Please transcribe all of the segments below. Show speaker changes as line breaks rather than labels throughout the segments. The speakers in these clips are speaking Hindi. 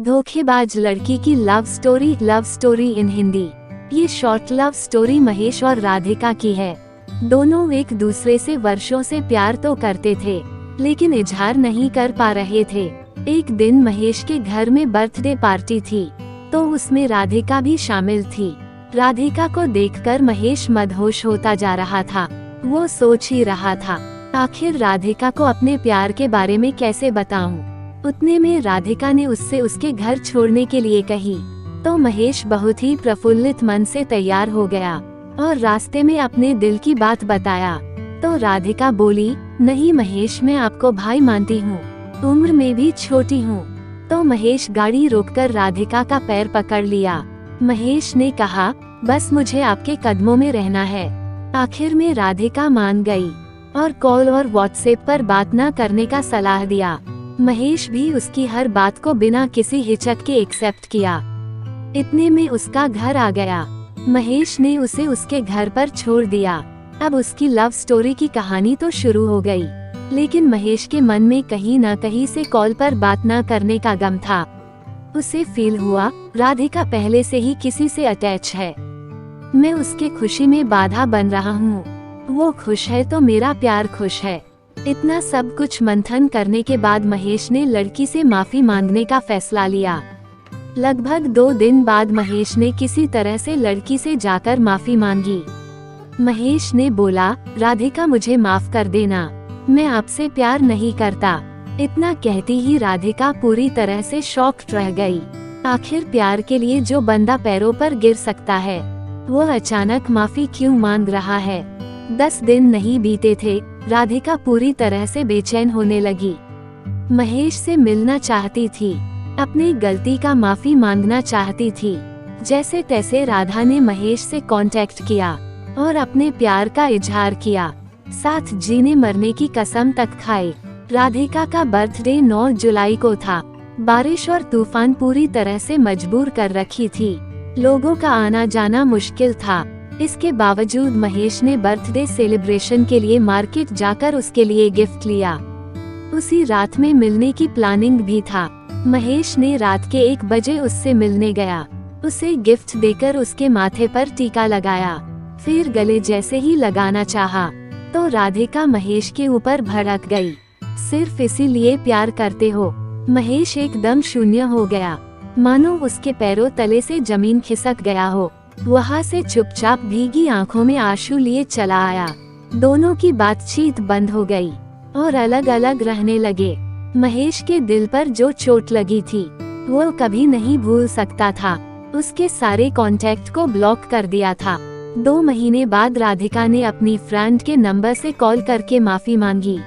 धोखेबाज लड़की की लव स्टोरी इन हिंदी। ये शॉर्ट लव स्टोरी महेश और राधिका की है। दोनों एक दूसरे से वर्षों से प्यार तो करते थे, लेकिन इजहार नहीं कर पा रहे थे। एक दिन महेश के घर में बर्थडे पार्टी थी, तो उसमें राधिका भी शामिल थी। राधिका को देखकर महेश मदहोश होता जा रहा था। वो सोच ही रहा था, आखिर राधिका को अपने प्यार के बारे में कैसे बताऊं। उतने में राधिका ने उससे उसके घर छोड़ने के लिए कही, तो महेश बहुत ही प्रफुल्लित मन से तैयार हो गया और रास्ते में अपने दिल की बात बताया। तो राधिका बोली, नहीं महेश, मैं आपको भाई मानती हूँ, उम्र में भी छोटी हूँ। तो महेश गाड़ी रोककर राधिका का पैर पकड़ लिया। महेश ने कहा, बस मुझे आपके कदमों में रहना है। आखिर में राधिका मान गई और कॉल और व्हाट्सएप पर बात न करने का सलाह दिया। महेश भी उसकी हर बात को बिना किसी हिचक के एक्सेप्ट किया। इतने में उसका घर आ गया। महेश ने उसे उसके घर पर छोड़ दिया। अब उसकी लव स्टोरी की कहानी तो शुरू हो गई, लेकिन महेश के मन में कहीं न कहीं से कॉल पर बात न करने का गम था। उसे फील हुआ, राधिका पहले से ही किसी से अटैच है। मैं उसके खुशी में बाधा बन रहा हूँ। वो खुश है तो मेरा प्यार खुश है। इतना सब कुछ मंथन करने के बाद महेश ने लड़की से माफी मांगने का फैसला लिया। लगभग 2 दिन बाद महेश ने किसी तरह से लड़की से जाकर माफी मांगी। महेश ने बोला, राधिका मुझे माफ कर देना, मैं आपसे प्यार नहीं करता। इतना कहती ही राधिका पूरी तरह से शॉक्ड रह गई। आखिर प्यार के लिए जो बंदा पैरों पर गिर सकता है, वो अचानक माफी क्यों मांग रहा है। 10 दिन नहीं बीते थे, राधिका पूरी तरह से बेचैन होने लगी। महेश से मिलना चाहती थी, अपनी गलती का माफी मांगना चाहती थी। जैसे तैसे राधा ने महेश से कांटेक्ट किया और अपने प्यार का इजहार किया। साथ जीने मरने की कसम तक खाई। राधिका का बर्थडे 9 जुलाई को था। बारिश और तूफान पूरी तरह से मजबूर कर रखी थी। लोगों का आना जाना मुश्किल था। इसके बावजूद महेश ने बर्थडे सेलिब्रेशन के लिए मार्केट जाकर उसके लिए गिफ्ट लिया। उसी रात में मिलने की प्लानिंग भी था। महेश ने रात के 1 बजे उससे मिलने गया। उसे गिफ्ट देकर उसके माथे पर टीका लगाया, फिर गले जैसे ही लगाना चाहा, तो राधिका महेश के ऊपर भड़क गई। सिर्फ इसीलिए प्यार करते हो। महेश एकदम शून्य हो गया, मानो उसके पैरों तले से जमीन खिसक गया हो। वहाँ से चुपचाप भीगी आंखों में आंसू लिए चला आया। दोनों की बातचीत बंद हो गई और अलग अलग रहने लगे। महेश के दिल पर जो चोट लगी थी, वो कभी नहीं भूल सकता था। उसके सारे कांटेक्ट को ब्लॉक कर दिया था। 2 महीने बाद राधिका ने अपनी फ्रेंड के नंबर से कॉल करके माफी मांगी,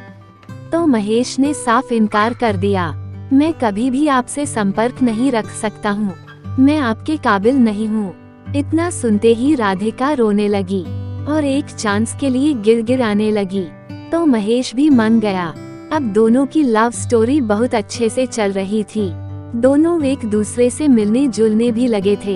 तो महेश ने साफ इनकार कर दिया। मैं कभी भी आपसे संपर्क नहीं रख सकता हूँ, मैं आपके काबिल नहीं हूँ। इतना सुनते ही राधिका रोने लगी और एक चांस के लिए गिड़गिड़ाने लगी, तो महेश भी मान गया। अब दोनों की लव स्टोरी बहुत अच्छे से चल रही थी। दोनों एक दूसरे से मिलने जुलने भी लगे थे।